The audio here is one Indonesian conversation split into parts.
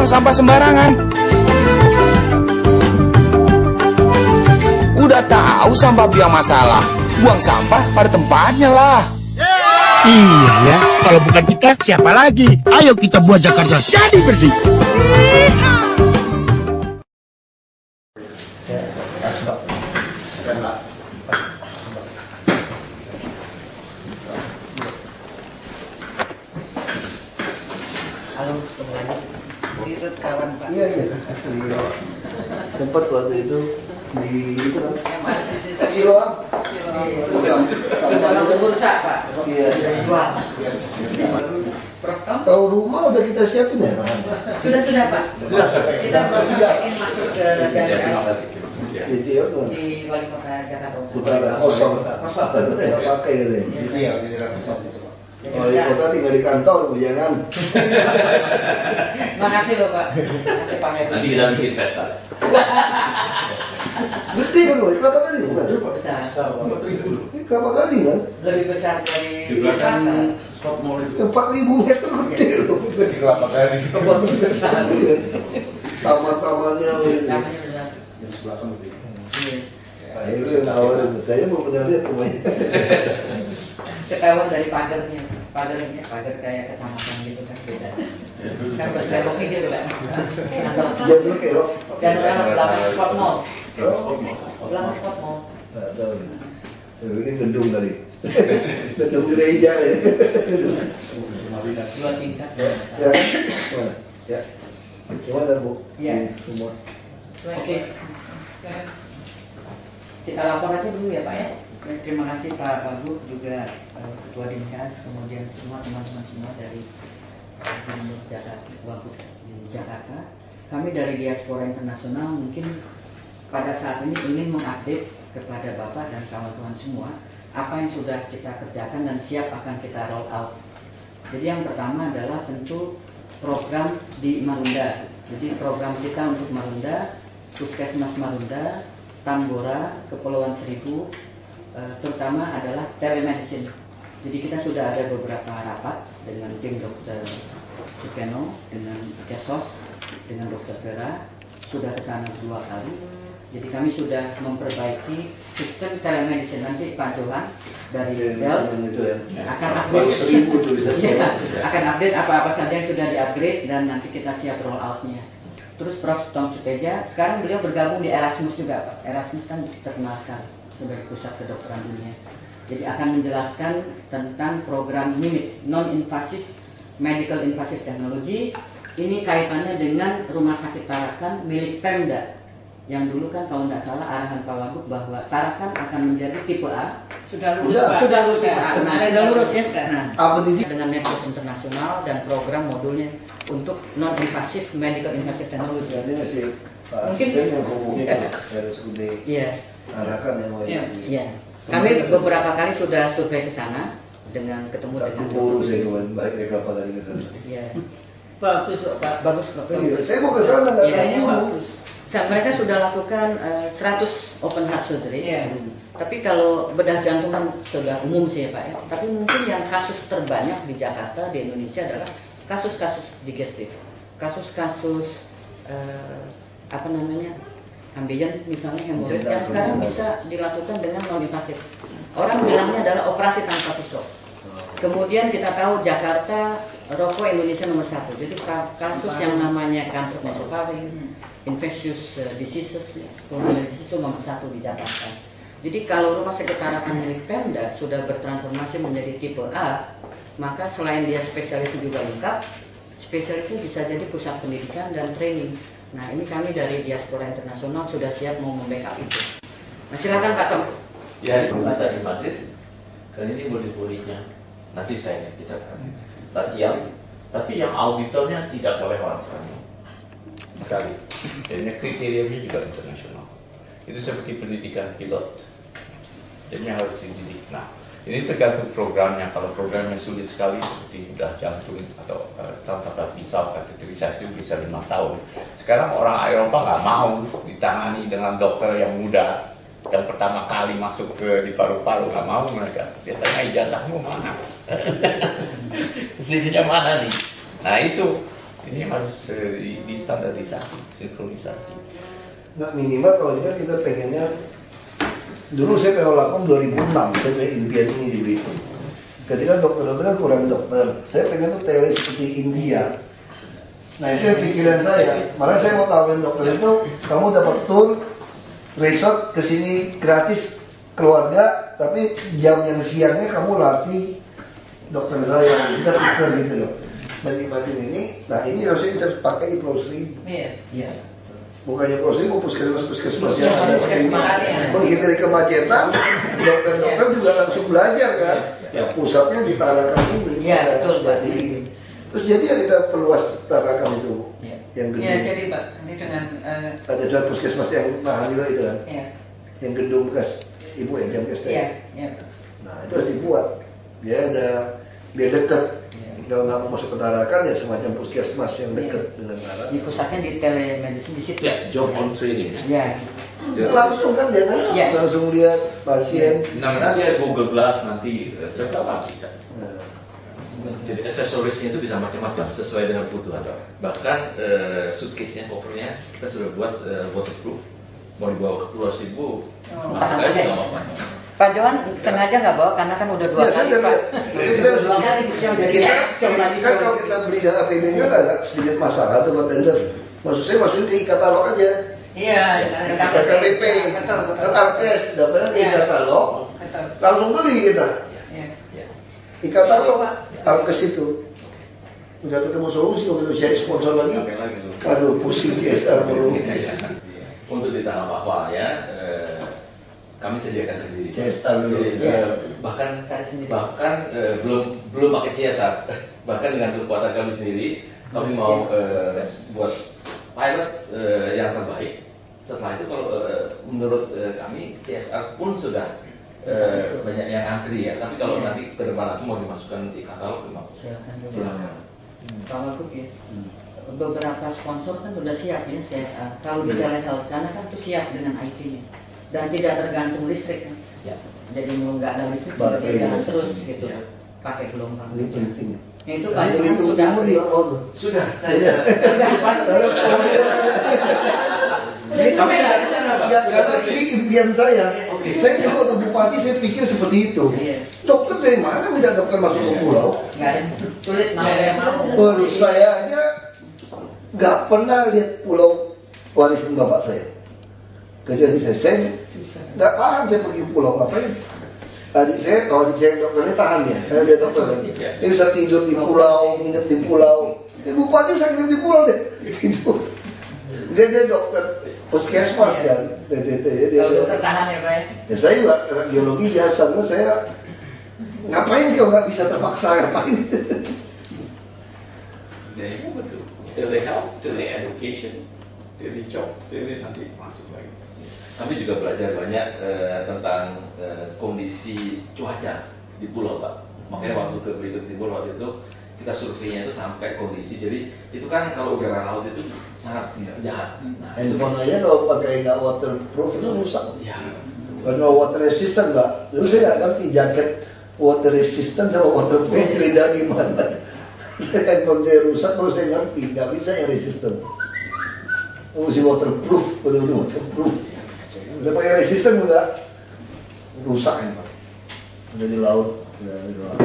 buang sampah sembarangan. Udah tahu sampah biang masalah, buang sampah pada tempatnya lah. Iya ya, kalau bukan kita siapa lagi? Ayo kita buat Jakarta jadi bersih. Halo, kembali. Dirut kawan Pak. Iya. Sempat waktu itu di itu kan. Yang mana sisi Kilo. sudah masuk bursa Pak. Iya. Jual. Prof Tom? Tahu rumah udah kita siapin ya, Pak? Sudah Pak. Sudah. Kita baru ingin masuk ke Jakarta Di Tio tuh. di wali kota Jakarta Utara kosong. Nggak pakai katanya. Iya, ini kosong. Wali kota tinggal di kantor, Bu, jangan. Makasih loh Pak. Makasih Pak Heru. Nanti kita bikin pesta. Gede kan, Bu? Kelapa Gading bukan? Besar. Ini Kelapa Gading kan? Lebih besar dari Di belakang pasar. spot mall itu. 4.000 meter gede loh. Di Kelapa Gading. Tempat besar. Taman-tamannya. Namanya besar. Jam 11-an lebih. Iya. Akhirnya yang nawarin tuh, saya mau punya lihat rumahnya. Ketahuan dari pagarnya. Pagar kayak kecamatan gitu kan beda. Kan berkeloknya gitu kan. Atau Jangan kelok. dan belakang spot mall. Spot mall. Belakang spot mall. Nggak tahu ya. Saya pikir gedung kali. Gedung gereja ya. Dua tingkat. Ya, mana? Ya. Gimana Bu? Ya. Semua. Oke. Kita lapor aja dulu ya Pak ya. Terima kasih Pak Wagub juga Ketua Dinkas, kemudian semua teman-teman semua dari Gubernur Jakarta, Wagub di Jakarta. Kami dari Diaspora Internasional mungkin pada saat ini ingin mengupdate kepada Bapak dan kawan-kawan semua apa yang sudah kita kerjakan dan siap akan kita roll out. Jadi yang pertama adalah tentu program di Marunda. Jadi program kita untuk Marunda, Puskesmas Marunda, Tambora, Kepulauan Seribu, terutama adalah telemedicine. Jadi kita sudah ada beberapa rapat dengan tim Dr. Sukeno, dengan Kesos, dengan Dr. Vera, sudah ke sana 2 kali. Jadi kami sudah memperbaiki sistem telemedicine. Nanti Pak Johan dari Del akan update, akan update apa-apa saja yang sudah di-upgrade dan nanti kita siap roll out-nya. Terus Prof. Tom Suteja, sekarang beliau bergabung di Erasmus juga Pak. Erasmus kan terkenal sekali sebagai pusat kedokteran dunia. Jadi akan menjelaskan tentang program NIMIT, Non-Invasive Medical Invasive Technology. Ini kaitannya dengan Rumah Sakit Tarakan milik Pemda. Yang dulu kan kalau nggak salah arahan Pak Wagub bahwa Tarakan akan menjadi tipe A. Sudah lulus Udah. Pak. Sudah lulus tipe A. Nah, sudah lurus ya. Nah, Apa ini? dengan network internasional dan program modulnya untuk non-invasive medical invasive technology. Jadi masih Pak Mungkin- Asisten yang hubungi Pak RSUD Iya. Tarakan yang Iya. Iya. Kami beberapa kali sudah survei ke sana dengan ketemu Tak dengan keburu saya kemarin balik dari Kelapa Gading ke sana. Iya. Bagus kok Pak. Bagus kok. Iya, saya mau ke sana nggak Kayaknya tahu. bagus. Mereka sudah lakukan 100 open heart surgery. Iya. Tapi kalau bedah jantung kan sudah umum sih ya Pak ya. Tapi mungkin yang kasus terbanyak di Jakarta, di Indonesia adalah kasus-kasus digestif. Kasus-kasus apa namanya? Ambien misalnya hemoroid yang sekarang bisa dilakukan dengan non-invasif. Orang bilangnya adalah operasi tanpa pisau. Kemudian kita tahu Jakarta rokok Indonesia nomor 1. Jadi kasus yang namanya kanker nasofaring, infectious diseases, pulmonary disease itu nomor 1 di Jakarta. Jadi kalau rumah sakit Tarakan milik Pemda sudah bertransformasi menjadi tipe A, maka selain dia spesialisnya juga lengkap, spesialisnya bisa jadi pusat pendidikan dan training. Nah ini kami dari Diaspora Internasional sudah siap mau membackup itu. Nah silakan Pak Tom. Ya, itu bisa di Madrid. Kali ini murid-muridnya. Nanti saya bicarakan. Tapi yang auditornya tidak boleh orang Spanyol. Sekali. Jadinya kriterianya juga internasional. Itu seperti pendidikan pilot. Jadinya harus dididik. Nah, ini tergantung programnya. Kalau programnya sulit sekali seperti bedah jantung atau tanpa pisau kateterisasi bisa 5 tahun. Sekarang orang Eropa nggak mau ditangani dengan dokter yang muda. Yang pertama kali masuk di paru-paru nggak mau mereka. Dia tanya ijazahmu mana? Sininya mana nih? Nah itu Ini harus distandarisasi, sinkronisasi. Nggak minimal kalau ini kan kita pengennya. Dulu saya pengen lakukan 2006, saya punya impian ini di Belitung. Ketika dokter-dokter kan kurang dokter, saya pengen tuh teori seperti India. Nah itu yang pikiran saya. Malah saya mau tawarin dokter itu, kamu dapat tour resort kesini gratis keluarga, tapi jam yang siangnya kamu latih dokter saya. Kita tukar gitu loh. Bagi-bagi ini, nah ini harusnya kita pakai di Pulau Seribu. Iya. Bukannya Pulau Seribu, puskesmas yang ada Puskesmas, ya. menghindari kemacetan, dokter-dokter juga langsung belajar kan. Ya pusatnya di Tarakan ini. Iya, betul, Pak. Jadi, terus jadi ya kita perluas Tarakan itu Iya. yang Iya, gedung. jadi Pak, ini dengan Ada dua puskesmas yang mahal juga itu kan. iya, Yang gedung bekas ibu ya jam kesnya. iya, iya. Nah itu harus dibuat. Biar dekat. Kalau nggak mau masuk ke Tarakan ya semacam puskesmas yang dekat dengan Tarakan. Di pusatnya di telemedicine di situ. Ya, job on training. Ya. Langsung kan dia kan, Iya. langsung lihat pasien. Namanya dia Google Glass nanti segala bisa. Nah, Jadi aksesorisnya itu bisa macam-macam sesuai dengan kebutuhan. Bahkan suitcase-nya, covernya kita sudah buat waterproof. Mau dibawa ke Pulau Seribu, masuk aja nggak apa-apa. Pak Johan sengaja nggak bawa karena kan udah 2 ya saya kali udah Pak. lihat. Makanya kita harus kita kalau kita beli dengan APBD kan agak sedikit masalah tuh kontender. Maksud saya masukin ke e-katalog aja. Iya, KPP, betul, betul. kan Arkes, daftarnya ke e-katalog, Betul. langsung beli kita. Iya. E-katalog, Arkes itu. Udah ketemu solusi, waktu itu saya sponsor lagi. Aduh, pusing CSR mulu. Untuk di tahap awal ya, kami sediakan sendiri. CSR dulu. Jadi, bahkan Cari sendiri. belum pakai CSR. Bahkan dengan kekuatan kami sendiri, kami mau buat pilot yang terbaik. Setelah itu kalau menurut kami CSR pun sudah banyak yang antri ya. Tapi kalau nanti ke depan aku mau dimasukkan di katalog, Silakan. silakan. Pak Wagub ya. Beberapa sponsor kan sudah siap ya CSR. Kalau di telehealth karena kan itu siap dengan IT-nya dan tidak tergantung listrik kan. Ya. Jadi mau nggak ada listrik bisa Baterai. jalan terus gitu. Ya. Pakai gelombang. Ini penting. Nah, itu Pak Ini Johan Belitung sudah Timur juga mau tuh. Sudah, Iya. Kami sudah di sana, Pak. Enggak, karena ini impian saya. Saya dulu waktu bupati saya pikir seperti itu. Iya. Dokter dari mana bisa dokter masuk ke pulau? Nggak ada sulit mau yang mau. Baru saya aja nggak pernah lihat pulau warisan bapak saya. Kecuali saya nggak paham saya pergi pulau ngapain. Adik saya, kalau adik saya dokternya tahan ya, karena dia dokter kan. Dia bisa tidur di pulau, nginep di pulau. Bupati bisa nginep di pulau deh. Tidur. Dia dokter puskesmas kan, PTT ya. Kalau dokter tahan ya Pak ya. Ya saya juga radiologi biasa, loh saya ngapain kalau nggak bisa terpaksa ngapain? Ya, betul. Telehealth, teleeducation, telejob, tele nanti masuk lagi. Kami juga belajar banyak tentang kondisi cuaca di pulau, Pak. Makanya waktu ke Belitung Timur waktu itu kita surveinya itu sampai kondisi. Jadi itu kan kalau udara laut itu sangat jahat. Nah, Handphone aja kalau pakai nggak waterproof itu rusak. ya. Kalau water resistant mbak, dulu saya nggak ngerti jaket water resistant sama waterproof beda gimana. Handphone saya rusak baru saya ngerti, nggak bisa yang resistant. Mesti waterproof, betul-betul waterproof. Udah pakai resistant enggak rusak handphone. Udah di laut, udah di laut.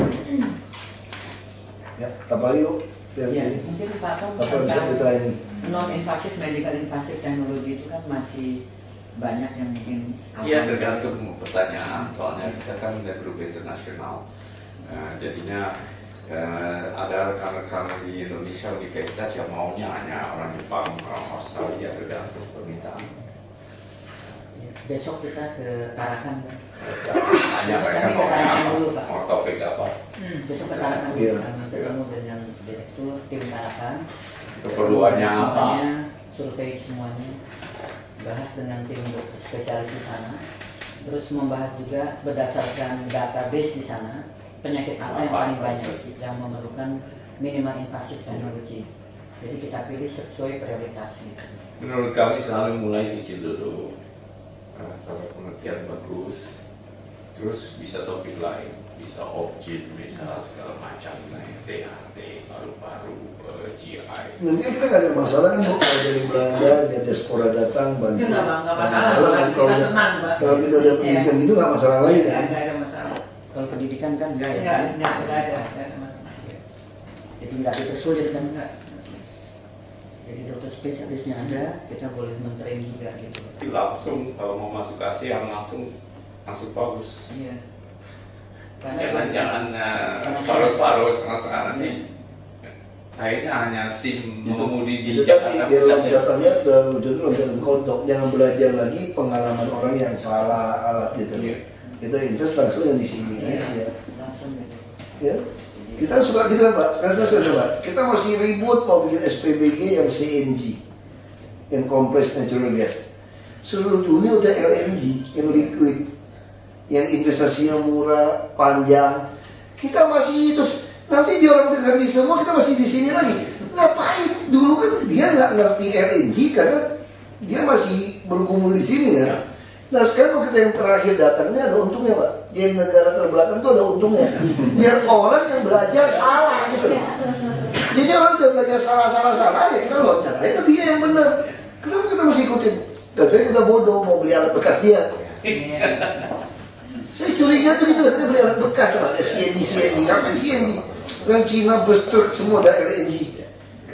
Ya, apalagi yuk? Ya, mungkin Pak Tom Apa bisa kita ini? non invasif medical invasif teknologi itu kan masih banyak yang mungkin Iya, tergantung pertanyaan. Soalnya kita kan udah grup internasional. Jadinya ada rekan-rekan di Indonesia universitas yang maunya hanya orang Jepang, orang Australia, tergantung permintaan. besok kita ke Tarakan Pak. Hanya mereka Kami mau ke Tarakan apa, dulu Pak. mau topik apa. Besok ke Tarakan dulu Iya. kami ketemu dengan direktur tim Tarakan. Keperluannya Ketemu apa? semuanya, survei semuanya, bahas dengan tim spesialis di sana. Terus membahas juga berdasarkan database di sana penyakit apa yang paling banyak yang memerlukan minimal invasif teknologi. Jadi kita pilih sesuai prioritas gitu. Menurut kami selalu mulai kecil dulu, sampai pengertian bagus, terus bisa topik lain. bisa objin, misalnya segala macam, THT, paru-paru, GI. Nanti kita nggak ada masalah kan Bu, kalau dari Belanda, dari diaspora datang bantu. Itu nggak masalah, kan kita senang Pak. kalau kita udah pendidikan gitu nggak masalah lagi kan. Nggak ada masalah. Kalau pendidikan kan enggak ya? Nggak ada masalah. Jadi nggak dipersulit kan? Nggak. Jadi dokter spesialisnya ada, kita boleh mentrain juga gitu. Langsung kalau mau masuk ASEAN langsung bagus. Iya. Jangan separuh-separuh, setengah-setengah nanti. Akhirnya hanya SIM mengemudi di Itu tadi Jakarta biar Pusat. lonjatannya jadi loncatan kodok, jangan belajar lagi pengalaman orang yang salah alat gitu. Iya. Kita invest langsung yang di sini Iya. aja. Langsung gitu. Ya. Kita suka gitu kan Pak, sekarang saya coba. Kita masih ribut mau bikin SPBG yang CNG, yang compressed natural gas. Seluruh dunia udah LNG, yang liquid, yang investasinya murah, panjang. Kita masih terus nanti dia orang dengar di semua, kita masih di sini lagi. Ngapain? Dulu kan dia nggak ngerti LNG karena dia masih bergumul di sini kan. Nah sekarang kalau kita yang terakhir datangnya ada untungnya Pak. Jadi negara terbelakang itu ada untungnya. Biar orang yang belajar salah gitu loh. Jadi orang yang belajar salah ya kita loncat aja ke dia yang benar. Kenapa kita mesti ikutin? Kecuali kita bodoh mau beli alat bekas dia. Saya curiga tuh gitu, kita beli alat bekas Pak. CNG, ngapain CNG? Orang Cina bus truk semua ada LNG.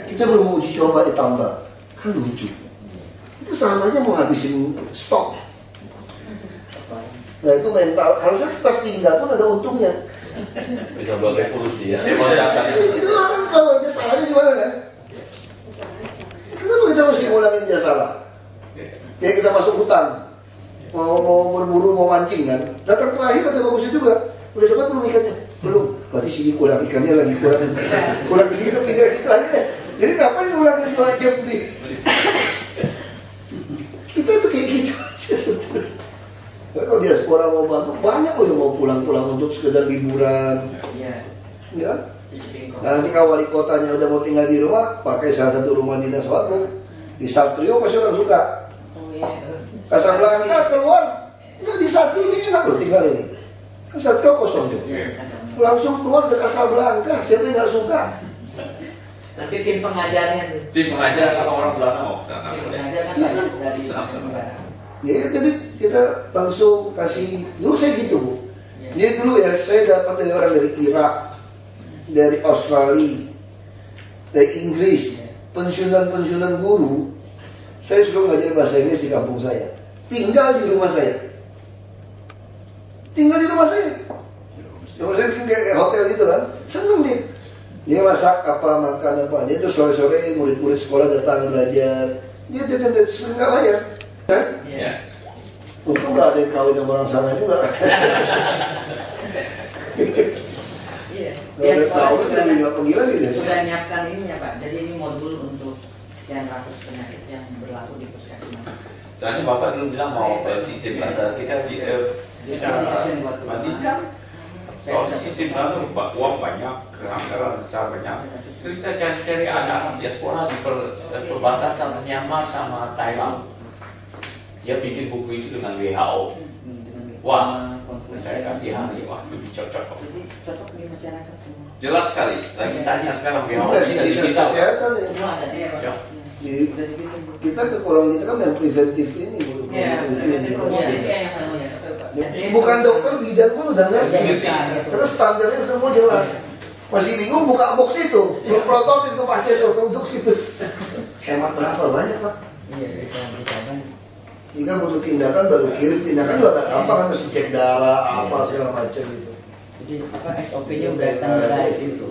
Kita belum uji coba ditambah. Kan lucu. Itu sama aja mau habisin stok. Nah itu mental, harusnya tertinggal pun ada untungnya. Bisa buat revolusi ya. Itu kan kalau dia salahnya gimana kan? Kenapa kita mesti ngulangin dia salah? Kayak kita masuk hutan, mau berburu, mau mancing kan? Datang terakhir ada bagusnya juga. Udah dapat belum ikannya? Belum. Berarti sini kurang ikannya lagi kurang dikit pindah situ aja. Jadi ngapain ngulangin 2 jam nih? Kita tuh kayak gitu aja sebetulnya. Kalau diaspora mau bantu, banyak loh yang mau pulang-pulang untuk sekedar liburan. Iya. Ya. Nanti kalau wali kotanya udah mau tinggal di rumah, pakai salah satu rumah dinas Wagub. Di Satrio pasti orang suka. Oh iya. Casablanca keluar, nggak di Satrio ini enak loh tinggal ini. Kan Satrio kosong tuh. Langsung keluar ke Casablanca, siapa yang nggak suka? Tapi tim pengajarnya tuh. Tim pengajar kalau orang Belanda mau ke sana. Tim pengajar kan Iya, banyak dari Sama-sama. negara. Ya, jadi kita langsung kasih, dulu saya gitu Bu. Jadi dulu ya, saya dapat dari orang dari Irak, dari Australia, dari Inggris, pensiunan guru. Saya suka ngajar bahasa Inggris di kampung saya. Tinggal di rumah saya. Rumah saya bikin kayak hotel gitu kan. Seneng dia. Dia masak apa, makan apa. Dia tuh sore-sore murid-murid sekolah datang belajar. Dia sebenarnya nggak bayar. Kan? Iya. Untung nggak ada yang kawin sama orang sana juga. Iya. Nggak ada kawin juga jadi nggak pergi lagi deh. sudah menyiapkan ini ya Pak. Jadi ini modul untuk sekian ratus penyakit yang berlaku di puskesmas. Soalnya Bapak dulu bilang mau sistem kata kita bicara bandingkan soal sistem itu uang banyak, anggaran besar banyak. Terus kita cari-cari anak diaspora di perbatasan Myanmar sama Thailand. Dia bikin buku itu dengan WHO. Wah, saya kasih hari waktu dicocok. Jadi cocok di masyarakat semua. Jelas sekali. Lagi tanya sekarang WHO Kita bisa sih dinas digital. kesehatan ya. Semua ada ya Pak. Ya. Di- Udah dibikin Bu. Kita kekurangan kita kan yang preventif ini Bu. Iya, Itu yang kita. promotif ya yang namanya. Betul, Pak. Bukan dokter bidan pun udah ngerti. Udah bisa, gitu. Karena standarnya semua jelas. Masih bingung buka box itu, prototip itu pasien tuh untuk situ. Hemat berapa banyak Pak? Iya, bisa berjalan. Jika butuh tindakan baru kirim, tindakan juga nggak gampang kan mesti cek darah apa segala macam gitu. Jadi apa SOP-nya udah standarized itu.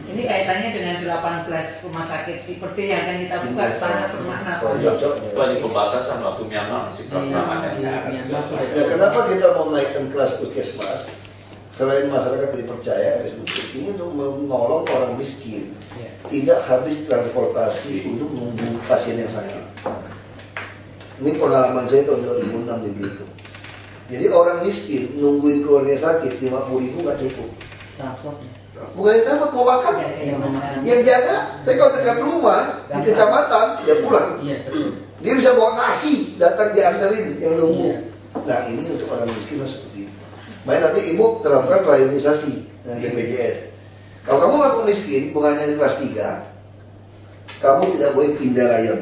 Ini kaitannya dengan 18 rumah sakit tipe D yang akan kita buka sangat bermakna. Oh, cocok. Itu di perbatasan waktu Myanmar masih perang ada. Iya, Myanmar sudah. Nah, kenapa kita mau naikkan kelas puskesmas? Selain masyarakat dipercaya ini untuk menolong orang miskin, Iya. tidak habis transportasi untuk nunggu pasien yang sakit. Ini pengalaman saya tahun 2006 di Belitung. Jadi orang miskin nungguin keluarga sakit 50.000 nggak cukup. Transportnya. Bukan yang dapat mau makan. Iya, mau makan. Yang jaga, tapi kalau dekat rumah di kecamatan dia pulang. Iya, betul. Dia bisa bawa nasi, datang dianterin yang nunggu. Nah ini untuk orang miskin harus seperti itu. Makanya nanti ibu terapkan rayonisasi dengan BPJS. Kalau kamu ngaku miskin, bukan hanya di kelas 3, kamu tidak boleh pindah rayon.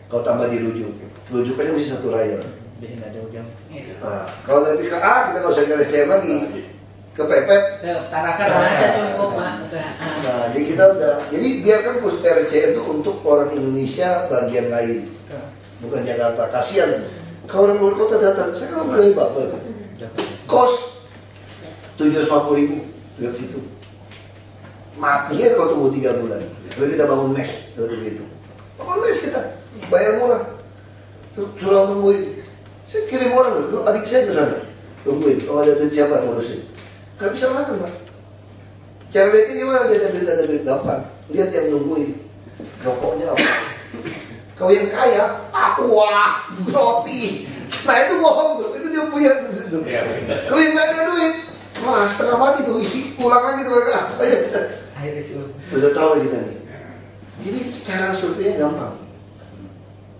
Kau tambah dirujuk, rujukannya mesti satu rayon. Jadi nggak ada ujung. Nah, kalau nanti ke A, kita nggak usah ke RSCM lagi, kepepet. Tarakan aja tuh Pak. Nah, jadi kita udah, jadi biarkan pusat RSCM itu untuk orang Indonesia bagian lain, bukan Jakarta. Kasihan, kalau orang luar kota datang, saya kan beli bubble, kos 750.000 lihat situ. Matinya kalau tunggu 3 bulan. Lalu kita bangun mes seperti itu. Bangun mes kita, bayar murah. Suruh tungguin. Saya kirim orang dulu, adik saya ke sana. Tungguin, kalau ada duit siapa ngurusin. Gak bisa makan, Pak. Cara lihatnya gimana? Dia ada duit gampang. Lihat yang nungguin. Rokoknya apa? Kau yang kaya, aqua, roti. Nah itu bohong tuh, itu dia punya tuh. Kau yang gak ada duit, wah setengah mati tuh isi, pulang lagi tuh mereka. Akhir isi. Udah tahu kita nih. Jadi secara surveinya gampang.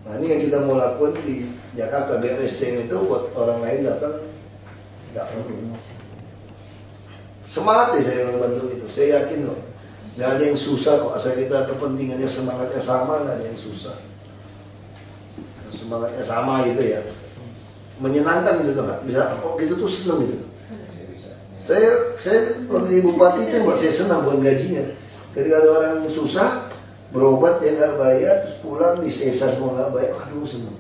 Nah ini yang kita mau lakukan di Jakarta, BRSCM itu buat orang lain datang nggak perlu. Semangat ya saya bantu itu, saya yakin loh. Nggak ada yang susah kok, asal kita kepentingannya semangatnya sama, nggak ada yang susah. Semangatnya sama gitu ya, menyenangkan gitu nggak? Bisa kok gitu tuh seneng gitu. Saya waktu di Bupati itu buat saya senang bukan gajinya. Ketika ada orang susah berobat dia nggak bayar, terus pulang di sesar semua nggak bayar, aduh seneng.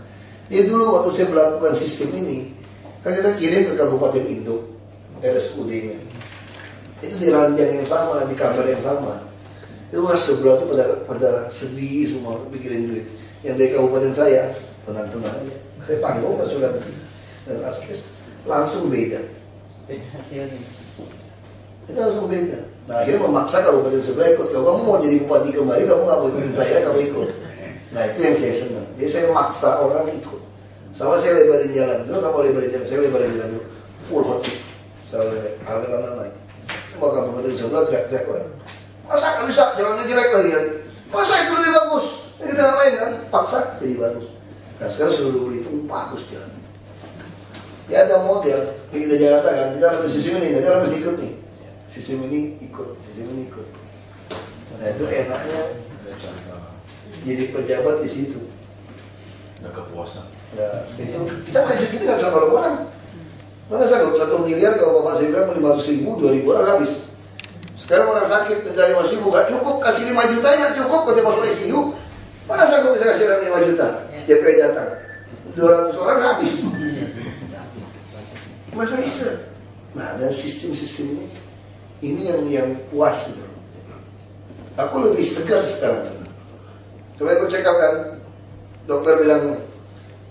Dia dulu waktu saya melakukan sistem ini, kan kita kirim ke Kabupaten Induk, RSUD-nya. Itu di ranjang yang sama, di kamar yang sama. Itu sebelah itu pada sedih semua pikirin duit. Yang dari kabupaten saya tenang-tenang aja. Saya tanggung asuransi dan askes langsung beda. Beda hasilnya. Itu langsung beda. Nah akhirnya memaksa kabupaten sebelah ikut. Kalau kamu mau jadi bupati kembali, kamu nggak mau ikutin saya, kamu ikut. Nah itu yang saya senang. Jadi saya maksa orang ikut. Sama saya lebarin jalan. Dulu kamu lebarin jalan, saya lebarin jalan dulu. Full hot. Saya harga tanah naik. Mau kabupaten sebelah teriak-teriak orang. Masa nggak bisa, jalannya jelek lagi kan? Masa itu lebih bagus? Kita nggak main kan? Paksa jadi bagus. Nah sekarang seluruh itu bagus jalan. Ya ada model di kita Jakarta kan, kita lakukan sistem ini, nanti orang harus ikut nih. Sistem ini ikut, sistem ini ikut. Nah itu enaknya jadi pejabat di situ. Ada kepuasan. Nah itu kita maju kita nggak bisa tolong orang. Mana sanggup 1 miliar kalau Bapak saya bilang 500.000, 2.000 orang habis. Sekarang orang sakit mencari 5.000 gak cukup, kasih 5 juta nggak cukup kalau dia masuk ICU. Mana sanggup bisa kasih orang 5 juta? JPI datang, 200 orang habis. Masa bisa? Nah dan sistem-sistem ini yang puas gitu. Aku lebih segar sekarang. Coba aku cek kan, dokter bilang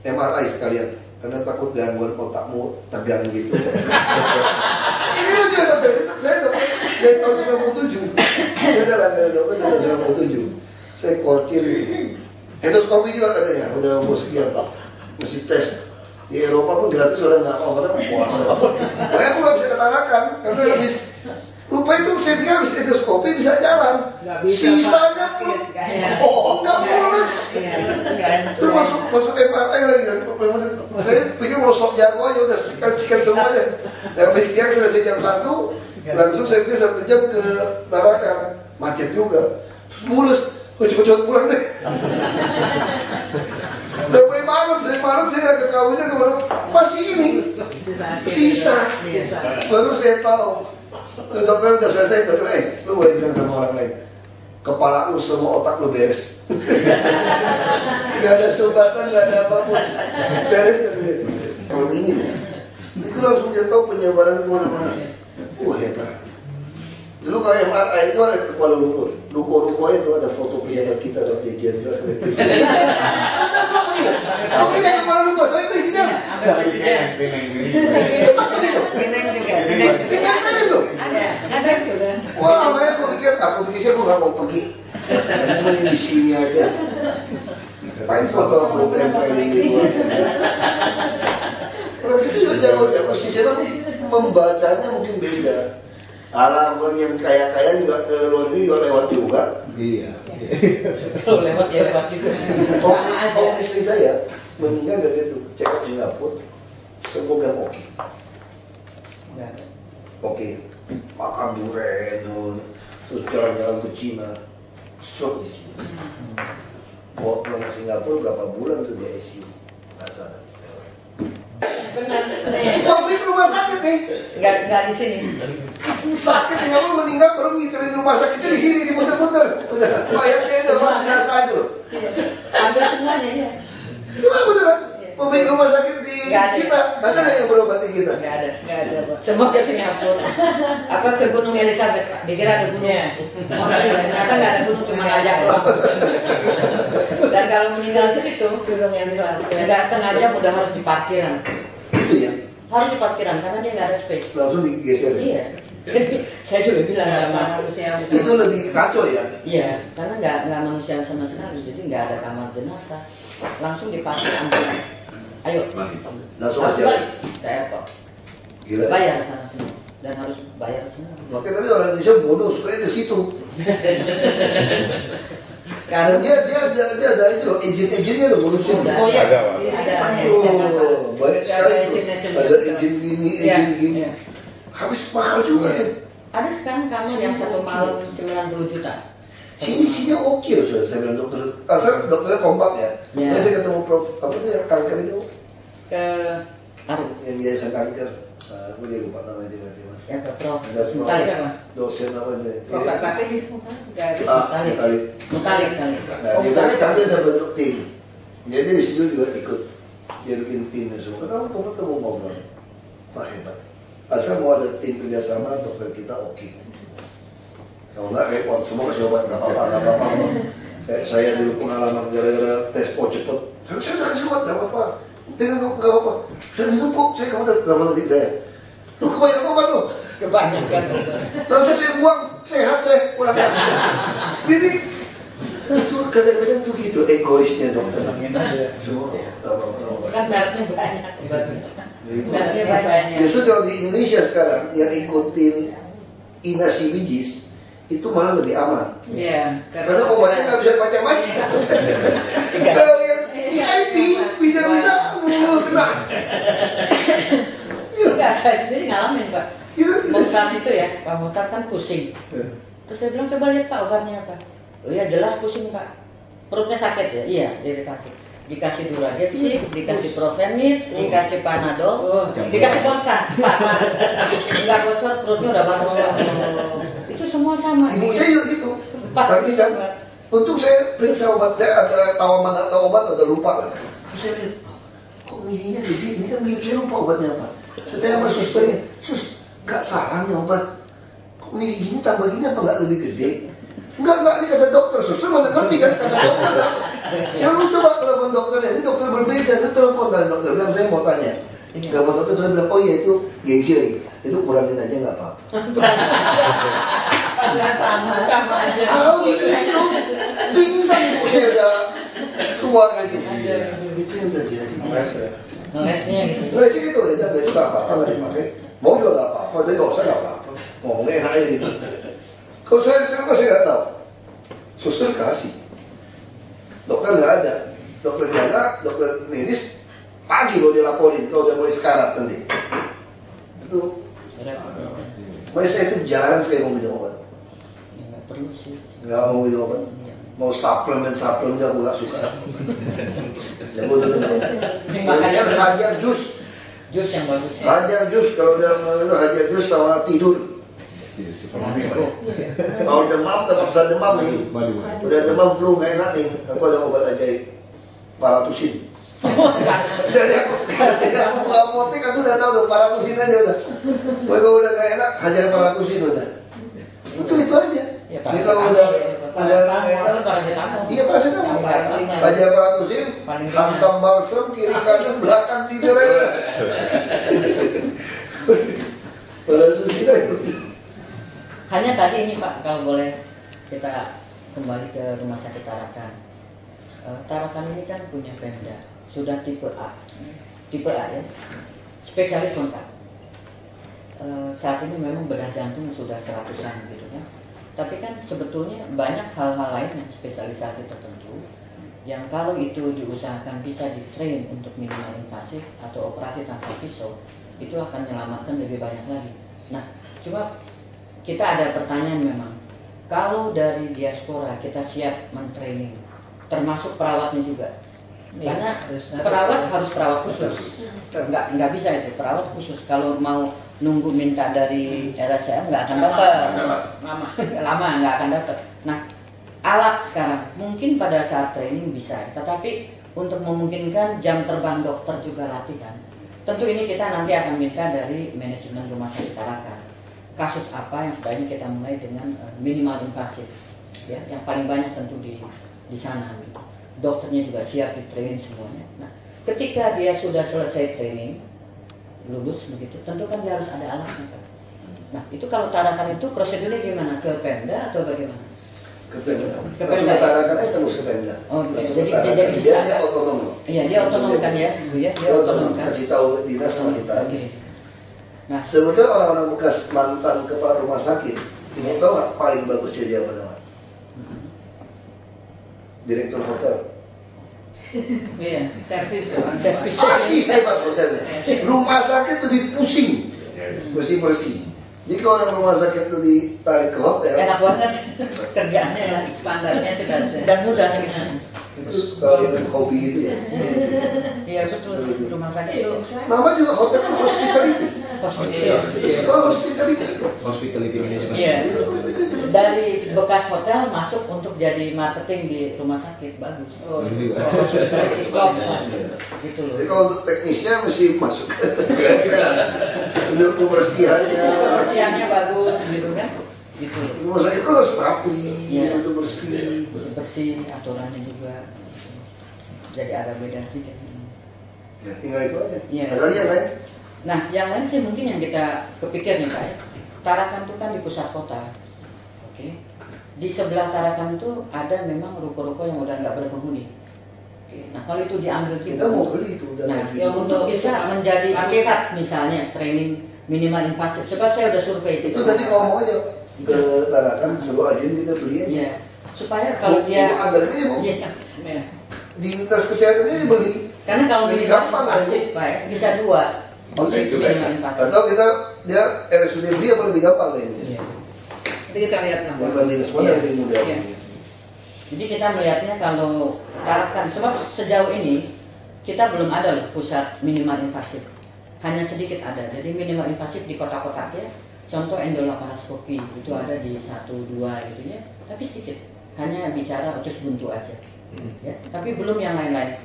MRI sekalian. Karena takut gangguan otakmu tegang gitu. Ini lucu dokter, saya dokter dari tahun 97. Beda lah dengan dokter dari tahun 97. Saya khawatir gitu. Endoskopi juga katanya, udah umur sekian mesti tes. Di Eropa pun gratis orang nggak mau, katanya puasa. Makanya aku nggak bisa ketarakan, karena habis lupa itu saya pikir habis endoskopi bisa jalan. Sisanya pun nggak mulus. Terus masuk MRI lagi kan. Saya pikir mau sok jago aja udah sikat semuanya. Dan habis siang selesai jam 1, langsung saya pikir 1 jam ke Tarakan, macet juga. Terus mulus, cepet-cepet pulang deh. Sampai malam saya ke kawannya kemarin masih ini sisa. Baru saya tahu. Dokter udah selesai, dokter lu boleh bilang sama orang lain, kepala lu semua otak lu beres. Gak ada sumbatan, gak ada apapun, beres katanya. Kalau ini itu langsung dia tahu penyebaran kemana-mana. Wah hebat. Dulu kalau MRI itu ada ke Kuala Lumpur, ruko-ruko itu ada foto pejabat kita atau kejadian jelas sebagai presiden. Oke jangan Kuala Lumpur, saya presiden. Pinang juga. Pinang loh. Ada juga. Wah, makanya aku pikir aku nggak mau pergi. Mending di sini aja. Paling foto aku tempel di luar. Kalau gitu juga jago sih, saya membacanya mungkin beda. Alam yang kaya-kaya juga ke luar negeri juga lewat juga. Iya. Kalau lewat ya lewat juga. Om istri saya meninggal dari itu, check up Singapura, semua bilang oke. Nggak ada. Oke, makan durian, terus jalan-jalan ke Cina, stroke di Cina. Bawa pulang ke Singapura berapa bulan tuh di ICU, nggak sadar. Benar. Pabrik rumah sakit nih, Nggak di sini. sakit nggak mau meninggal baru ngiterin rumah sakitnya di sini diputer-puter. Udah, mayatnya aja, mau jenazah aja loh. Ambil semuanya ya. Cuma beneran, pemilik rumah sakit di Nggak ada. kita, ada nggak yang berobat di kita? Nggak ada. Nggak ada, Pak. Semua ke Singapura. Apa ke Gunung Elizabeth, Pak? Dikira ada gunung. Iya. Ternyata nggak ada gunung, cuma ngajak doang. Dan kalau meninggal di situ, Gunung yang di sana. nggak setengah jam udah harus di parkiran. Itu ya, Harus di parkiran karena dia nggak ada space. langsung digeser ya. Iya. Jadi saya juga bilang sama Manusia. Itu lebih kacau ya. iya, karena nggak manusia sama sekali, jadi nggak ada kamar jenazah, langsung diparkir ambulan. Ayo, Langsung harus aja. balik ke airport, Gila. bayar sana semua dan harus bayar semua. Makanya tapi orang Indonesia bodoh sukanya ke situ. Karena Dan dia ada itu loh, izin-izinnya loh ngurusin. Udah. Oh iya, Ada, Pak. di sini Ada. banyak. Oh, banyak sekali tuh. izin-izin Ada juga. izin gini, Iya, izin gini. iya. Habis mahal juga Iya. tuh. ada sekarang kamar yang satu malam 90 juta. Sini oke loh sudah saya bilang dokter. Asal dokternya kompak ya. Iya. Saya ketemu Prof apa tuh yang kanker itu Ke Aduh, yang yayasan kanker. Aku jadi lupa namanya tiba-tiba. siapa Prof? Ada Prof. Mutalik. siapa? Dosen apa itu? Kok pakai di semua? Nggak ada. Mutalik. Mutalik. Nah, dia bilang sekarang dia udah bentuk tim. Jadi di situ juga ikut. Dia bikin timnya semua. Kenapa kamu tuh mau ngobrol? Wah hebat. Asal mau ada tim kerjasama dokter kita oke. Kalau nggak repot, semua kasih obat nggak apa-apa. Kayak saya dulu pengalaman gara-gara tes cepet. Saya udah kasih obat nggak apa-apa. Dengan nggak apa-apa. Saya minum kok. Saya kamu udah telepon tadi saya. Lu kebanyakan obat lu. Kebanyakan. Langsung saya buang. Sehat saya pulang. Jadi itu kadang-kadang tuh gitu egoisnya dokter. Semua apa-apa. Kan mereknya banyak obatnya. Gitu. Mereknya banyak. Justru kalau di Indonesia sekarang yang ikutin inasi bijis itu malah lebih aman. Iya. Karena obatnya nggak bisa macam-macam. Kalau yang VIP bisa-bisa kena. Enggak, saya sendiri ngalamin Pak. Gitu. Motar itu ya, Pak Motar kan pusing. Terus saya bilang coba lihat Pak obatnya apa. Oh iya jelas pusing Pak. Perutnya sakit ya? Iya, dia dikasih Duragesic, dikasih Provemid, dikasih Panadol, Oh, dikasih Bonsan. Enggak bocor, perutnya udah bagus Pak. Itu semua sama. Ibu saya juga gitu. Pak, Tapi kan, untuk saya periksa obat saya antara tahu sama nggak tahu obat udah lupa kan. Terus saya lihat, kok mininya gede? Ini kan mirip saya lupa obatnya apa. Saya tanya sama susternya, sus, nggak salah nih obat. Kok mini gini tambah gini apa nggak lebih gede? Enggak, ini kata dokter. Suster mana ngerti kan kata dokter kan? Saya lu coba telepon dokternya, ini dokter berbeda. Dia telepon dari dokter bilang saya mau tanya. Telepon dokter saya bilang, oh iya itu gengsi lagi. Itu kurangin aja nggak apa-apa. Sama aja. Kalau gitu itu pingsan ibu saya udah tua kayak gitu. Itu yang terjadi. Ngelesnya gitu. Mereka gitu ya, nggak suka apa-apa nggak dipakai. Mau juga nggak apa-apa, tapi nggak usah nggak apa-apa. Ngomongnya enak aja gitu. Kalau saya nggak tahu. Suster kasih. Dokter nggak ada. Dokter jaga, dokter medis pagi lo dilaporin kalau udah mulai sekarat nanti. Itu. Makanya saya itu jarang sekali mau minum obat. Nggak perlu sih. Nggak mau minum obat. Mau suplemen juga aku nggak suka. Yang gue tuh makanya hajar jus. Jus yang bagus. Hajar jus kalau udah minum hajar jus sama tidur. Kalau demam tetap bisa demam nih. Udah demam flu nggak enak nih. Aku ada obat ajaib. Paratusin. Dari aku buka apotek aku udah tahu tuh paratusin aja udah. Pokoknya kalau udah nggak enak hajar paratusin udah. Itu aja. Ya, Jadi kalau udah nggak enak, paracetamol. iya paracetamol. Hajar paratusin, hantam balsem kiri kanan belakang tidur aja udah. Paratusin aja. Hanya tadi ini Pak, kalau boleh kita kembali ke Rumah Sakit Tarakan. Tarakan ini kan punya Pemda, sudah tipe A ya, spesialis lengkap. Saat ini memang bedah jantung sudah 100-an gitu kan. Tapi kan sebetulnya banyak hal-hal lain yang spesialisasi tertentu yang kalau itu diusahakan bisa di-train untuk minimal invasif atau operasi tanpa pisau, itu akan menyelamatkan lebih banyak lagi. Nah, cuma kita ada pertanyaan memang, kalau dari diaspora kita siap men-training, termasuk perawatnya juga, karena perawat harus perawat khusus, nggak bisa itu perawat khusus. Kalau mau nunggu minta dari RSCM nggak akan dapat, lama nggak akan dapat. Nah, alat sekarang mungkin pada saat training bisa, tetapi untuk memungkinkan jam terbang dokter juga latihan. Tentu ini kita nanti akan minta dari manajemen rumah sakit Tarakan. Kasus apa yang sebaiknya kita mulai dengan minimal invasif, ya, yang paling banyak tentu di sana. Gitu. Dokternya juga siap di train semuanya. Nah, ketika dia sudah selesai training, lulus begitu, tentu kan dia harus ada alatnya. Kan? Nah, itu kalau Tarakan itu prosedurnya gimana? Ke Pemda atau bagaimana? Ke Pemda. Ke Pemda. Tarakan terus ke Pemda. Oh, jadi bisa. Dia otonom loh. Iya, dia otonom kan ya, Bu ya. Dia otonom kan. Kasih tahu dinas sama kita. Okay. Nah, sebetulnya orang-orang bekas mantan kepala rumah sakit, ibu tahu nggak paling bagus jadi apa namanya? Direktur hotel. Iya, servis. Pasti hebat hotelnya. Rumah sakit lebih pusing, bersih-bersih. Jika orang rumah sakit itu ditarik ke hotel, enak banget kerjaannya ya, Standarnya sudah dan mudah gitu. Itu kalau yang hobi itu ya. Iya betul, rumah sakit itu Nama juga hotel kan hospitality. hospitality. Itu sekolah hospitality. Hospitality management. Iya. Dari bekas hotel masuk untuk jadi marketing di rumah sakit, bagus. Oh, Hospitality club gitu loh. Jadi kalau untuk teknisnya mesti masuk untuk kebersihannya. Kebersihannya bagus gitu kan. Gitu loh. Rumah sakit itu harus rapi, Iya. untuk bersih. Bersih, aturannya juga. Jadi agak beda sedikit. Ya tinggal itu aja. Iya. Ada lagi yang lain? Nah, yang lain sih mungkin yang kita kepikir nih Pak ya. Tarakan itu kan di pusat kota. Oke. Di sebelah Tarakan itu ada memang ruko-ruko yang udah nggak berpenghuni. Oke. Nah, kalau itu diambil juga, Kita mau beli itu dan nah, ya untuk bisa menjadi pusat misalnya training minimal invasif. Sebab saya udah survei itu tadi ngomong aja ke Tarakan suruh agen kita beli aja. Iya. Supaya kalau dia Ibu antar ini bu, Iya. di dinas kesehatan ini beli. Karena kalau Jadi minimal gampang, invasif Pak ya, bisa dua. Bisa itu Minimal baik. invasif. Atau kita dia RSUD beli apa lebih gampang nih? Iya. Nanti kita lihat Yang nama. banding semua Iya. lebih mudah. Iya. Jadi kita melihatnya kalau Tarakan, sebab sejauh ini kita belum ada loh pusat minimal invasif. Hanya sedikit ada. Jadi minimal invasif di kota-kota ya. Contoh endolaparoskopi itu ada di 1-2 gitu ya. Tapi sedikit. Hanya bicara usus buntu aja. Ya, tapi belum yang lain-lain.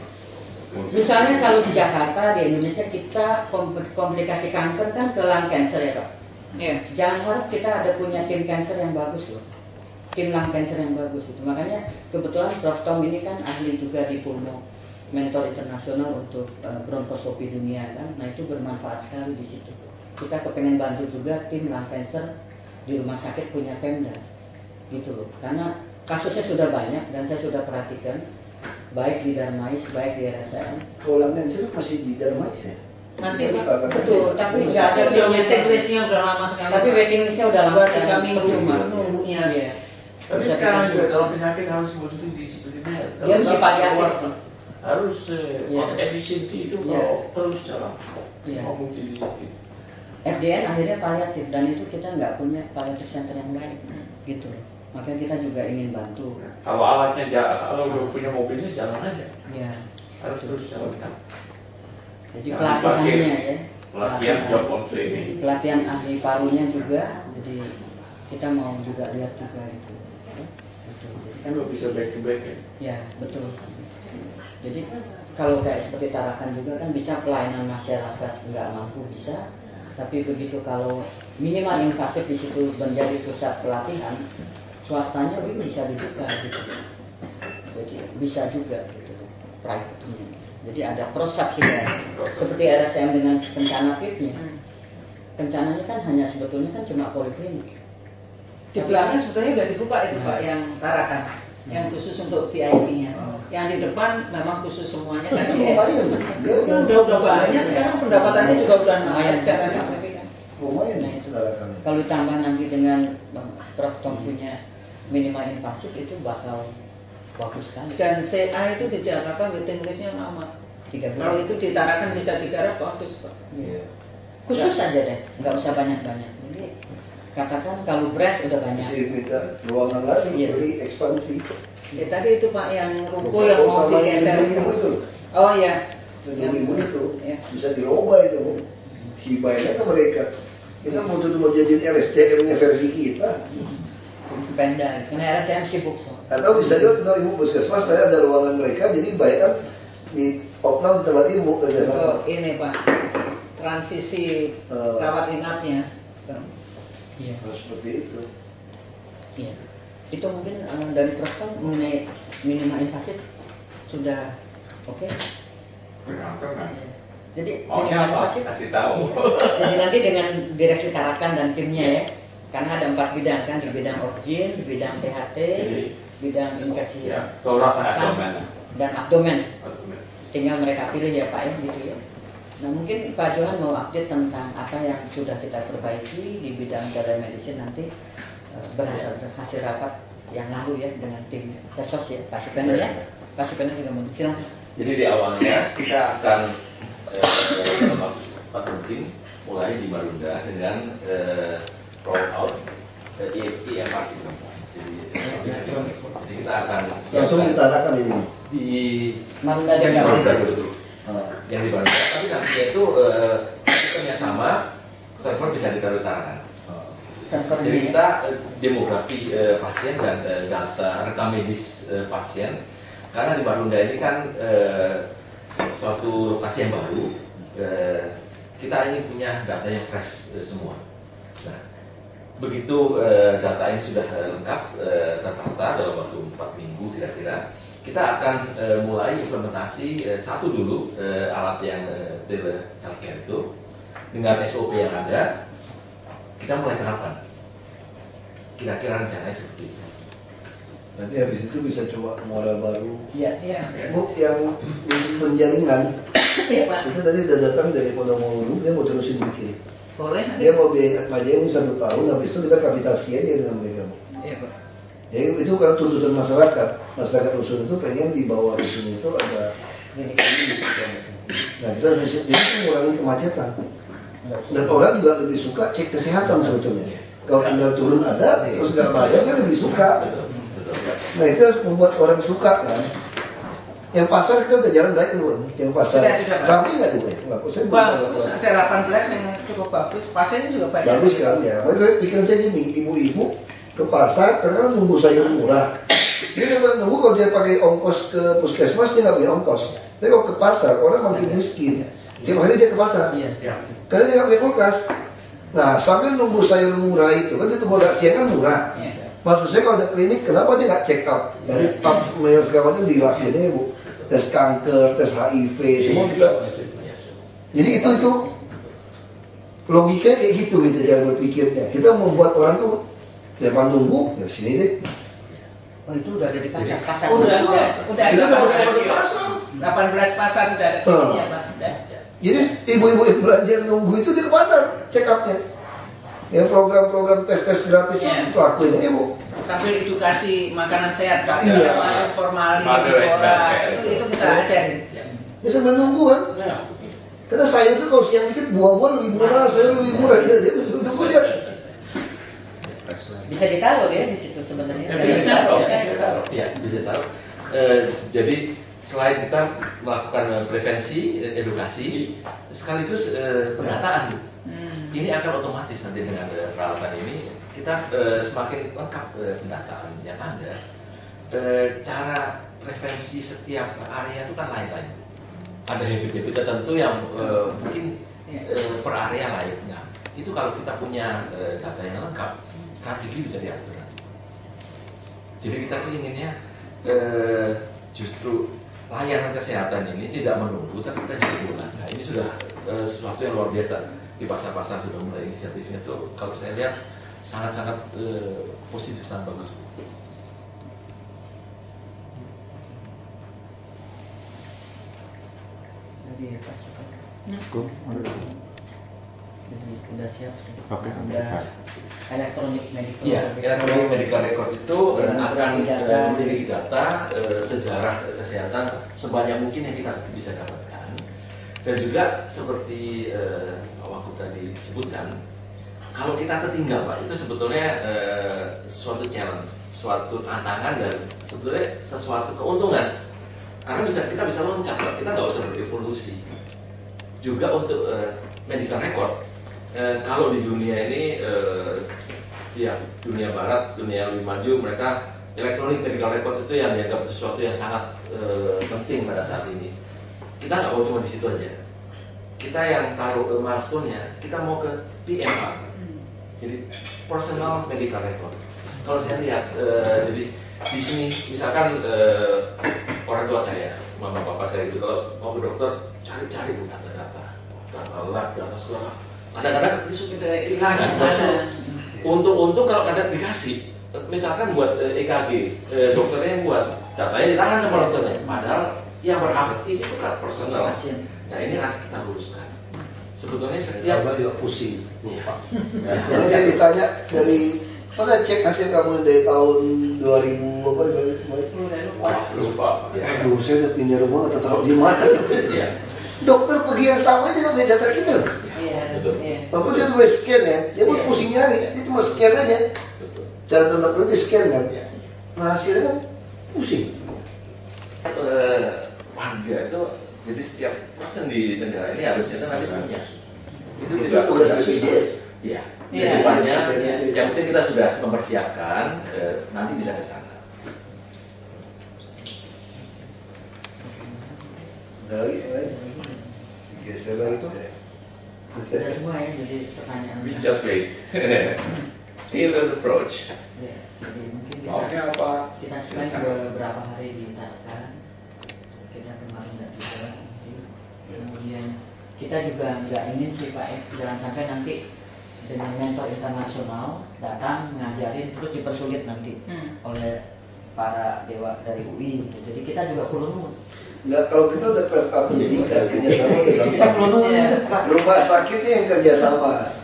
Misalnya kalau di Jakarta, di Indonesia kita komplikasi kanker kan ke lung cancer ya Pak. Iya. Jangan harap kita ada punya tim cancer yang bagus loh. Tim lung cancer yang bagus itu. Makanya kebetulan Prof. Tom ini kan ahli juga di pulmo, mentor internasional untuk bronkoskopi dunia kan. Nah itu bermanfaat sekali di situ. Kita kepengen bantu juga tim lung cancer di rumah sakit punya Pemda. Gitu loh. Karena kasusnya sudah banyak dan saya sudah perhatikan baik di Darmais, baik di RSCM. Kalau lung cancer masih di Darmais ya? Masih, Pak. Karena Betul, tapi nggak ada Sudah waiting listnya udah lama sekali. Tapi waiting listnya udah lama. Buat 3 minggu percuma. nunggunya. Iya. Tapi sekarang juga kalau penyakit harus begitu disiplinnya. Dia mesti paliatif. Harus Iya. cost efisiensi itu Iya. kalau terus jalan. Iya. Semua multidisiplin. FDN akhirnya paliatif dan itu kita nggak punya paliatif center yang baik, gitu loh. Makanya kita juga ingin bantu. Kalau alatnya jalan, kalau udah punya mobilnya jalan aja. Ya. Harus terus jalan kan. Jadi Nah, pelatihannya ya. Pelatihan job on training. Pelatihan ahli parunya juga. Jadi kita mau juga lihat juga itu. Ya, betul. Jadi kan Kan bisa back to back ya. ya betul. Jadi kalau kayak seperti Tarakan juga kan bisa pelayanan masyarakat nggak mampu bisa. Tapi begitu kalau minimal invasif di situ menjadi pusat pelatihan, swastanya itu bisa dibuka gitu. Jadi bisa juga gitu, private. Jadi ada cross subsidiary seperti RSCM dengan kencana VIP-nya. Kencananya kan hanya sebetulnya kan cuma poliklinik. Di belakang sebetulnya udah dibuka itu Pak yang Tarakan, yang khusus untuk VIP-nya. Yang di depan memang khusus semuanya kan CS. Udah banyak sekarang pendapatannya juga udah naik secara signifikan. lumayan Nah, ya itu. Tarakan. Kalau ditambah nanti dengan Prof. Tom punya minimal invasif itu bakal bagus sekali. Dan CA itu di Jakarta waiting listnya lama. 3 Kalau bulan. itu ditarakan bisa digarap bagus Pak. Iya. Khusus aja deh, nggak usah banyak-banyak. Jadi katakan kalau beras udah banyak. Bisa minta ruangan lagi, Iya. beli ekspansi. Ya tadi itu Pak yang ruko yang mau sama yang digeser. ibu itu, Oh ya. yang ibu itu Ya. bisa dirubah itu, Bu. Hibahnya ke mereka. Kita mau tuh jadiin RSCM-nya versi kita. Pemda, karena RSCM sibuk so. Atau bisa juga kalau ibu puskesmas, supaya ada ruangan mereka, jadi baik kan di opnam di tempat ibu kerja sama. Oh, ini Pak. Transisi rawat inapnya. Iya. Harus seperti itu. Iya. Itu mungkin dari Prof kan mengenai minimal invasif sudah oke. Tergantung kan. Iya. Jadi Maunya minimal apa? invasif. Kasih tahu. Jadi nanti dengan direksi Tarakan dan timnya ya, karena ada 4 bidang kan, di bidang obgyn, di bidang THT, Jadi, bidang infeksi ya, tolak pernapasan, abdomen. dan abdomen. Abdomen. Tinggal mereka pilih ya Pak ya gitu ya. Nah mungkin Pak Johan mau update tentang apa yang sudah kita perbaiki di bidang telemedicine nanti berhasil hasil rapat yang lalu ya dengan tim Pesos ya Pak Supeno ya. Pak Supeno juga mau silakan. Jadi di awalnya kita akan dalam waktu cepat mungkin mulai di Marunda dengan roll out EMR system. Jadi kita akan Langsung ditarakan ini. di Marunda yang di juga. Marunda betul. Ah. Yang di Marunda. Tapi nantinya itu sistemnya sama, server bisa kita utarakan. Servernya Jadi ya. kita demografi pasien dan data rekam medis pasien. Karena di Marunda ini kan suatu lokasi yang baru, kita ingin punya data yang fresh semua. Nah, begitu data ini sudah lengkap tertata dalam waktu 4 minggu kira-kira, kita akan mulai implementasi satu dulu alat yang tele healthcare itu dengan SOP yang ada, kita mulai terapkan. Kira-kira rencananya seperti itu. Nanti habis itu bisa coba modal baru. Iya, iya. Bu, yang penjaringan Iya Pak. itu tadi udah datang dari Podomoro, dia mau terusin bikin. Boleh nanti. Dia mau biaya Atmajaya ini 1 tahun, habis itu kita kapitasi aja dengan mereka, Bu. Iya Pak. Ya itu kan tuntutan masyarakat. Masyarakat rusun itu pengen di bawah rusun itu ada Klinik. Nah kita bisa jadi mengurangi kemacetan. Dan orang juga lebih suka cek kesehatan sebetulnya. Kalau tinggal turun ada, terus nggak bayar dia lebih suka. Nah itu harus membuat orang suka kan. Yang pasar kita udah jalan baik dulu. Yang pasar Sudah, Pak. ramai nggak tuh? Nggak, saya belum tahu. Bagus, ada 18 yang cukup bagus. Pasiennya juga banyak. Bagus kan ya. Makanya pikiran saya gini, ibu-ibu ke pasar karena nunggu sayur murah. Dia nggak nunggu kalau dia pakai ongkos ke puskesmas dia nggak punya ongkos. Tapi kalau ke pasar orang makin miskin. Tiap hari dia ke pasar. Iya. Karena dia nggak punya kulkas. Nah sambil nunggu sayur murah itu kan itu agak siang kan murah. Iya. Maksud saya kalau ada klinik kenapa dia nggak check up? Dari pap smear segala macam dilakuin ya Bu. Tes kanker, tes HIV semua kita. Jadi itu logikanya kayak gitu cara berpikirnya. Kita membuat orang tuh depan nunggu ya sini deh. Oh itu udah ada di pasar. Pasar. Udah ada. Udah Kita ada udah pasar. masuk pasar. 18 pasar udah ada kliniknya Pak. Udah. Jadi ibu-ibu yang belanja nunggu itu dia ke pasar check upnya. Yang program-program tes gratis Iya. itu lakuin aja Bu. Sambil edukasi makanan sehat Pak. Iya. Formalin, Moderate, bola, itu kita ajarin. Ya sambil nunggu kan. Karena sayur itu kalau siang dikit buah-buah lebih murah, sayur lebih murah. Ya, tunggu lihat. Bisa ditaruh ya di situ sebenarnya. Ya, Dari bisa pasar, tahu, ya. bisa tahu. Ya, bisa tahu. Jadi selain kita melakukan prevensi, edukasi, sekaligus pendataan. Ini akan otomatis nanti dengan peralatan ini kita semakin lengkap pendataan yang ada. Cara prevensi setiap area itu kan lain-lain. Ada habit-habit tertentu yang mungkin per area lain. Nah, itu kalau kita punya data yang lengkap, strategi bisa diatur. Jadi kita tuh inginnya justru layanan kesehatan ini tidak menunggu, tapi kita juga bukan. Nah, ini sudah sesuatu yang luar biasa. Di pasar-pasar sudah mulai inisiatifnya tuh, kalau saya lihat sangat-sangat positif, sangat bagus. Jadi, Pak Supeno. Jadi udah siap sih. Oke, Udah elektronik medical. Iya, elektronik medical record itu akan data. memiliki data sejarah kesehatan sebanyak mungkin yang kita bisa dapatkan. Dan juga seperti Pak Wagub tadi sebutkan, kalau kita tertinggal Pak, itu sebetulnya suatu challenge, suatu tantangan dan sebetulnya sesuatu keuntungan. Karena kita bisa loncat Pak, kita nggak usah berevolusi. Juga untuk medical record, kalau di dunia ini ya dunia barat, dunia lebih maju, mereka elektronik medical record itu yang dianggap sesuatu yang sangat penting pada saat ini. Kita nggak mau cuma di situ aja. Kita yang taruh milestone-nya, kita mau ke PMR. Jadi personal medical record. Kalau saya lihat, jadi di sini misalkan orang tua saya, mama papa saya itu kalau mau ke dokter cari-cari data lab, data sekolah. Kadang-kadang itu sudah hilang. Untung kalau kadang dikasih, misalkan buat EKG, dokternya yang buat datanya di tangan sama dokternya. Padahal yang berhak itu kan personal. Nah ini akan kita luruskan. Sebetulnya setiap Abah juga pusing, lupa. Kalau saya ditanya dari mana cek hasil kamu dari tahun 2000 apa? lupa. Ya. Aduh, saya udah pindah rumah atau taruh di mana? Ya. Dokter pergi yang sama aja dengan data kita. Iya. Betul. Iya. Walaupun dia tulis scan ya, dia pun Iya. pusing nyari, dia cuma scan aja. Betul. Cara dokter dia scan kan. Ya. Nah hasilnya kan pusing. Warga itu jadi setiap person di negara ini harusnya kan nanti punya. Itu Itu tidak tugas susah. BPJS. Iya. Iya. Jadi banyak. Iya. Yang penting kita sudah mempersiapkan, nanti bisa ke sana. Ada lagi yang lain? Geser lagi tuh. Sudah semua ya, jadi pertanyaan. We just wait. Tailored approach. Ya, jadi mungkin Maunya apa? kita spend beberapa hari di Tarakan. Kita kemarin dan juga nanti. Kemudian kita juga nggak ingin sih Pak, jangan sampai nanti dengan mentor internasional datang ngajarin terus dipersulit nanti oleh para dewa dari UI. Jadi kita juga perlu Nggak, kalau kita udah pendidikan kerjasama udah kita gampang. perlu Rumah sakitnya yang kerjasama,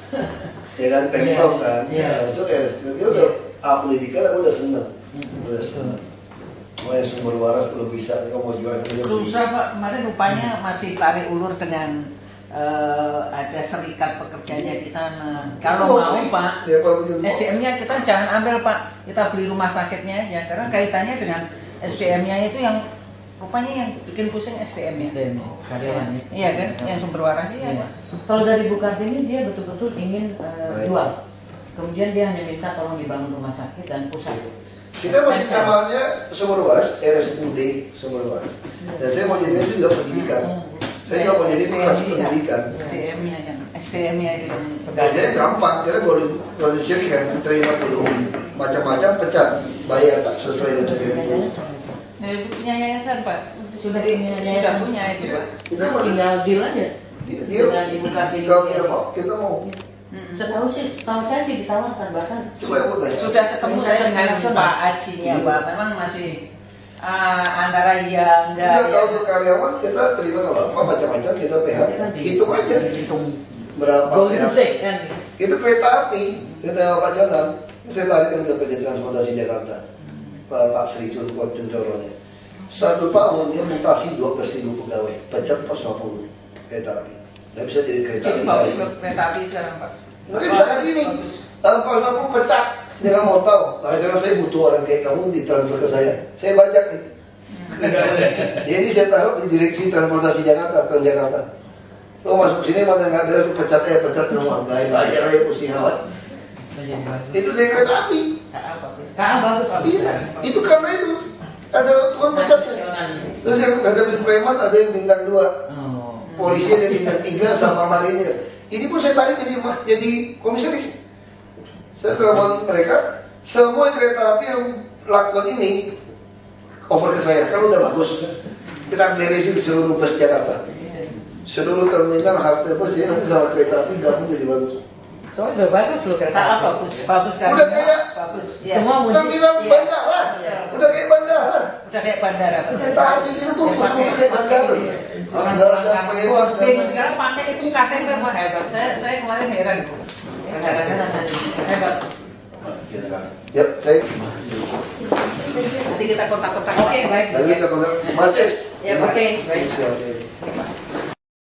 ya kan pemprov kan. Iya. Langsung ya, dia udah pendidikan aku udah seneng, udah seneng. Mau yang sumber waras belum bisa, kalau mau jual juga Susah Pak, kemarin rupanya masih tarik ulur dengan ada serikat pekerjanya di sana. Kalau mau Pak, ya, kalau begitu mau. SDM-nya kita jangan ambil Pak, kita beli rumah sakitnya aja karena kaitannya dengan SDM-nya itu yang rupanya yang bikin pusing SDM-nya. SDM karyawan ya. Iya kan, yang sumber waras iya Iya. Pak. Kalau dari Bu Kartini dia betul-betul ingin jual. Kemudian dia hanya minta tolong dibangun rumah sakit dan pusat. Kita masih namanya sumber waras, RSUD sumber waras. Dan saya mau jadinya juga pendidikan. Saya juga mau jadi itu kelas pendidikan. SDM-nya yang SDM-nya itu yang Biasanya gampang, kira golden shift kan, terima dulu, macam-macam pecat, bayar tak sesuai dengan segala itu. punya yayasan Pak. Sudah Sudah punya yayasan. punya itu Pak. Kita mau, Tinggal deal aja. dia Dengan Ibu Kartini. kalau dia mau, kita mau. Setahu saya sih ditawarkan bahkan. Coba aku tanya. Sudah ketemu saya dengan Pak Acinya Pak. Memang masih antara iya enggak. Enggak, kalau untuk karyawan kita terima kalau apa macam-macam kita PH, hitung aja Hitung. berapa Golden PH. check kan. Itu kereta api, kita Pak Jalan, saya tarikan ke PT Transportasi Jakarta, Pak Sri Cuncoronya. 1 tahun dia mutasi 12.000 pegawai, pecat 150 kereta api. Nggak bisa jadi kereta Jadi api. bagus hari ini. kereta api sekarang Pak. Nggak bisa kayak gini. Pas aku pecat, dia nggak mau tahu. Makanya saya butuh orang kayak kamu ditransfer ke saya. Saya bajak nih. Jadi saya taruh di direksi transportasi Jakarta, Transjakarta. Lo masuk sini mana nggak beres, pecat pecat semua. Bayar aja pusing amat. Itu dari kereta api. Bagus. Iya. Itu karena itu ada tukang pecatnya. Terus yang ada preman, ada yang bintang 2. Oh. Polisi ada bintang 3 sama marinir. Ini pun saya tarik jadi komisaris. Saya telepon mereka, semua kereta api yang lakukan ini over ke saya. Kalau udah bagus, kita beresin seluruh bus Jakarta, seluruh terminal halte bus, jadi nanti sama kereta api gabung jadi bagus. Soalnya udah bagus loh kereta Kakak api. bagus Udah kayak bagus. Ya. Semua musik. terminal Iya. bandara, Iya. udah kayak bandara. Udah kayak bandara. Kereta api kita tuh betul-betul kayak bandara. Nggak ada lewat. Sekarang pakai itu KTP Pak, hebat. Saya kemarin heran. Hebat. Ya, baik. Nanti kita kontak-kontak. Oke, baik. Nanti kita kontak Mas X. Ya, oke. Baik. Oke.